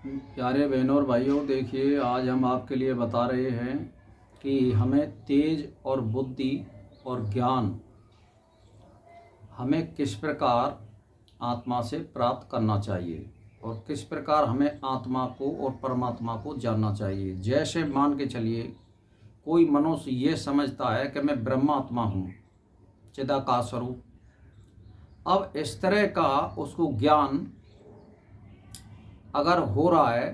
प्यारे बहनों और भाइयों, देखिए आज हम आपके लिए बता रहे हैं कि हमें तेज और बुद्धि और ज्ञान हमें किस प्रकार आत्मा से प्राप्त करना चाहिए और किस प्रकार हमें आत्मा को और परमात्मा को जानना चाहिए। जैसे मान के चलिए, कोई मनुष्य ये समझता है कि मैं ब्रह्मात्मा हूँ, चिदाकाश स्वरूप। अब इस तरह का उसको ज्ञान अगर हो रहा है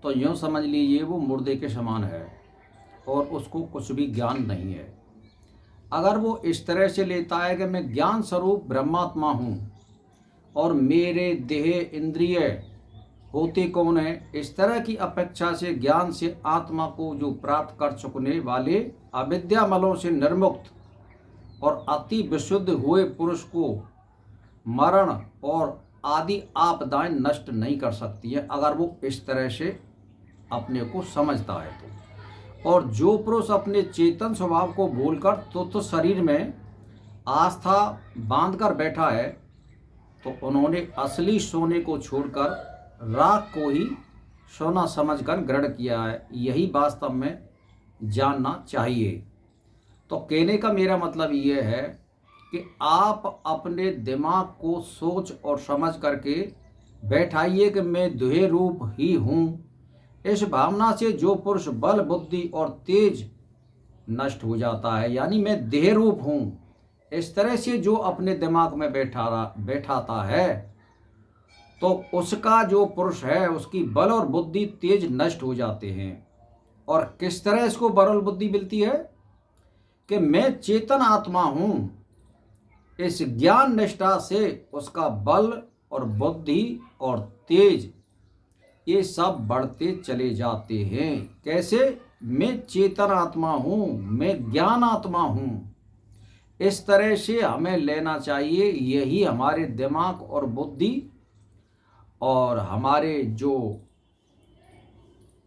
तो यूँ समझ लीजिए वो मुर्दे के समान है और उसको कुछ भी ज्ञान नहीं है। अगर वो इस तरह से लेता है कि मैं ज्ञान स्वरूप ब्रह्मात्मा हूँ और मेरे देह इंद्रिय होते कौन है, इस तरह की अपेक्षा से ज्ञान से आत्मा को जो प्राप्त कर चुकने वाले अविद्या मलों से निर्मुक्त और अति विशुद्ध हुए पुरुष को मरण और आदि आपदाएं नष्ट नहीं कर सकती है, अगर वो इस तरह से अपने को समझता है तो। और जो पुरुष अपने चेतन स्वभाव को भूलकर तुच्छ शरीर में आस्था बांधकर बैठा है, तो उन्होंने असली सोने को छोड़कर राख को ही सोना समझकर ग्रहण किया है। यही वास्तव में जानना चाहिए। तो कहने का मेरा मतलब ये है कि आप अपने दिमाग को सोच और समझ करके बैठाइए कि मैं देह रूप ही हूँ। इस भावना से जो पुरुष बल बुद्धि और तेज नष्ट हो जाता है, यानी मैं देह रूप हूँ, इस तरह से जो अपने दिमाग में बैठाता है, तो उसका जो पुरुष है उसकी बल और बुद्धि तेज नष्ट हो जाते हैं। और किस तरह इसको बल और बुद्धि मिलती है कि मैं चेतन आत्मा हूँ। इस ज्ञान निष्ठा से उसका बल और बुद्धि और तेज ये सब बढ़ते चले जाते हैं। कैसे? मैं चेतन आत्मा हूँ, मैं ज्ञान आत्मा हूँ। इस तरह से हमें लेना चाहिए। यही हमारे दिमाग और बुद्धि और हमारे जो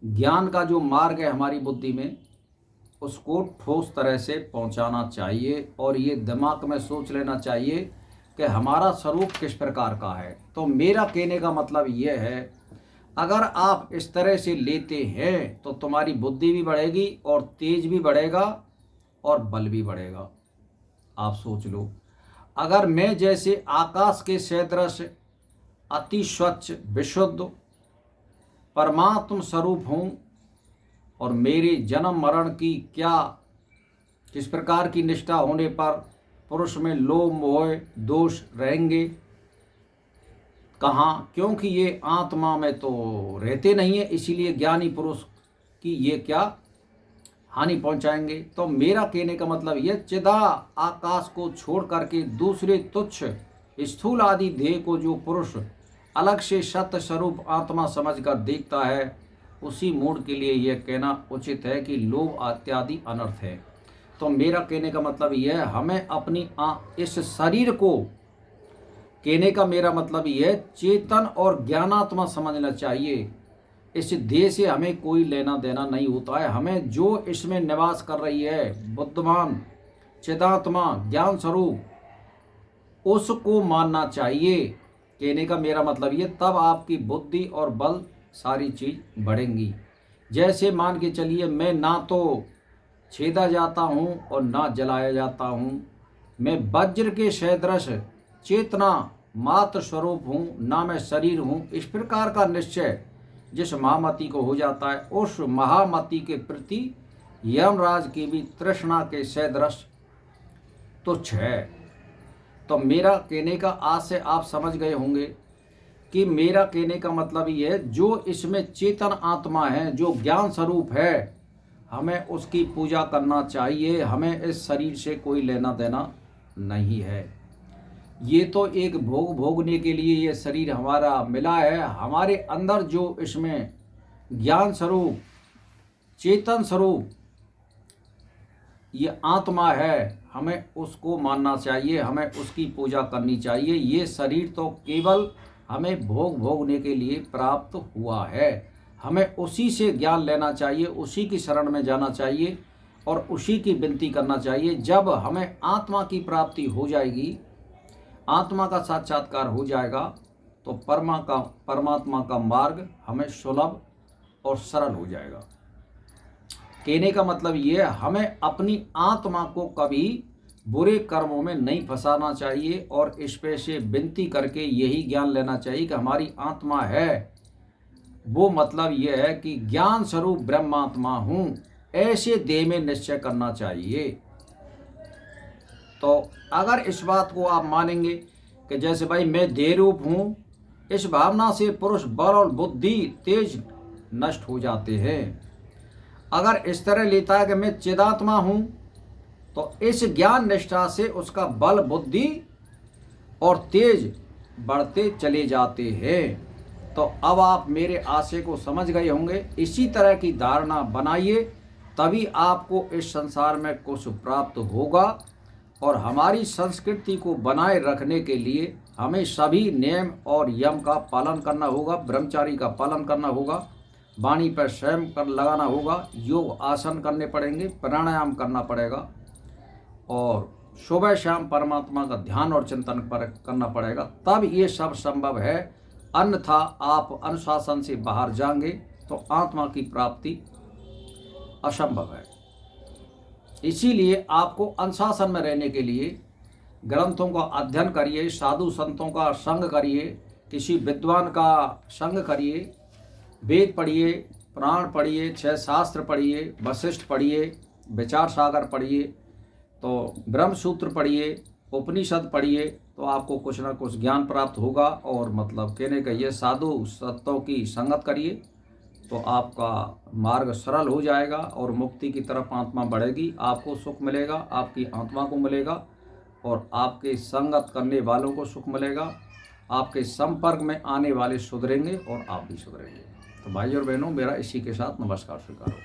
ज्ञान का जो मार्ग है हमारी बुद्धि में, उसको ठोस तरह से पहुंचाना चाहिए। और ये दिमाग में सोच लेना चाहिए कि हमारा स्वरूप किस प्रकार का है। तो मेरा कहने का मतलब ये है, अगर आप इस तरह से लेते हैं तो तुम्हारी बुद्धि भी बढ़ेगी और तेज भी बढ़ेगा और बल भी बढ़ेगा। आप सोच लो, अगर मैं जैसे आकाश के सदृश अति स्वच्छ विशुद्ध परमात्म स्वरूप हूँ और मेरे जन्म मरण की किस प्रकार की निष्ठा होने पर पुरुष में लोभ मोह दोष रहेंगे, कहाँ? क्योंकि ये आत्मा में तो रहते नहीं है, इसीलिए ज्ञानी पुरुष की ये क्या हानि पहुंचाएंगे। तो मेरा कहने का मतलब ये, चिदा आकाश को छोड़ करके दूसरे तुच्छ स्थूल आदि देह को जो पुरुष अलग से सत्य स्वरूप आत्मा समझकर देखता है, उसी मूड के लिए यह कहना उचित है कि लोभ इत्यादि अनर्थ है। तो मेरा कहने का मतलब यह है, हमें अपनी इस शरीर को, कहने का मेरा मतलब यह है, चेतन और ज्ञानात्मा समझना चाहिए। इस देह से हमें कोई लेना देना नहीं होता है। हमें जो इसमें निवास कर रही है बुद्धिमान चिदात्मा ज्ञान स्वरूप, उसको मानना चाहिए। कहने का मेरा मतलब ये, तब आपकी बुद्धि और बल सारी चीज़ बढ़ेंगी। जैसे मान के चलिए, मैं ना तो छेदा जाता हूँ और ना जलाया जाता हूँ, मैं वज्र के सदृश चेतना मात्र स्वरूप हूँ, ना मैं शरीर हूँ। इस प्रकार का निश्चय जिस महामती को हो जाता है, उस महामती के प्रति यमराज की भी तृष्णा के सदृश तुच्छ है। तो मेरा कहने का आज से आप समझ गए होंगे कि मेरा कहने का मतलब ये है, जो इसमें चेतन आत्मा है, जो ज्ञान स्वरूप है, हमें उसकी पूजा करना चाहिए। हमें इस शरीर से कोई लेना देना नहीं है। ये तो एक भोगने के लिए ये शरीर हमारा मिला है। हमारे अंदर जो इसमें ज्ञान स्वरूप चेतन स्वरूप ये आत्मा है, हमें उसको मानना चाहिए, हमें उसकी पूजा करनी चाहिए। ये शरीर तो केवल हमें भोगने के लिए प्राप्त हुआ है। हमें उसी से ज्ञान लेना चाहिए, उसी की शरण में जाना चाहिए और उसी की विनती करना चाहिए। जब हमें आत्मा की प्राप्ति हो जाएगी, आत्मा का साक्षात्कार हो जाएगा, तो परमात्मा का मार्ग हमें सुलभ और सरल हो जाएगा। कहने का मतलब ये है, हमें अपनी आत्मा को कभी बुरे कर्मों में नहीं फंसाना चाहिए और ईश्वर से विनती करके यही ज्ञान लेना चाहिए कि हमारी आत्मा है। वो मतलब ये है कि ज्ञान स्वरूप ब्रह्मात्मा हूँ, ऐसे देह में निश्चय करना चाहिए। तो अगर इस बात को आप मानेंगे कि जैसे भाई मैं देह रूप हूँ, इस भावना से पुरुष बल और बुद्धि तेज नष्ट हो जाते हैं। अगर इस तरह लेता है कि मैं चिदात्मा हूँ, तो इस ज्ञान निष्ठा से उसका बल बुद्धि और तेज बढ़ते चले जाते हैं। तो अब आप मेरे आशय को समझ गए होंगे। इसी तरह की धारणा बनाइए, तभी आपको इस संसार में कुछ प्राप्त होगा। और हमारी संस्कृति को बनाए रखने के लिए हमें सभी नियम और यम का पालन करना होगा, ब्रह्मचारी का पालन करना होगा, वाणी पर संयम कर लगाना होगा, योग आसन करने पड़ेंगे, प्राणायाम करना पड़ेगा और सुबह शाम परमात्मा का ध्यान और चिंतन पर करना पड़ेगा, तब ये सब संभव है। अन्यथा आप अनुशासन से बाहर जाएंगे तो आत्मा की प्राप्ति असंभव है। इसीलिए आपको अनुशासन में रहने के लिए ग्रंथों का अध्ययन करिए, साधु संतों का संग करिए, किसी विद्वान का संग करिए, वेद पढ़िए, पुराण पढ़िए, 6 शास्त्र पढ़िए, वशिष्ठ पढ़िए, विचार सागर पढ़िए, तो ब्रह्मसूत्र पढ़िए, उपनिषद पढ़िए, तो आपको कुछ ना कुछ ज्ञान प्राप्त होगा। और मतलब कहने का ये साधु संतों की संगत करिए तो आपका मार्ग सरल हो जाएगा और मुक्ति की तरफ आत्मा बढ़ेगी, आपको सुख मिलेगा, आपकी आत्मा को मिलेगा और आपके संगत करने वालों को सुख मिलेगा। आपके संपर्क में आने वाले सुधरेंगे और आप भी सुधरेंगे। तो भाई और बहनों, मेरा इसी के साथ नमस्कार स्वीकार हो।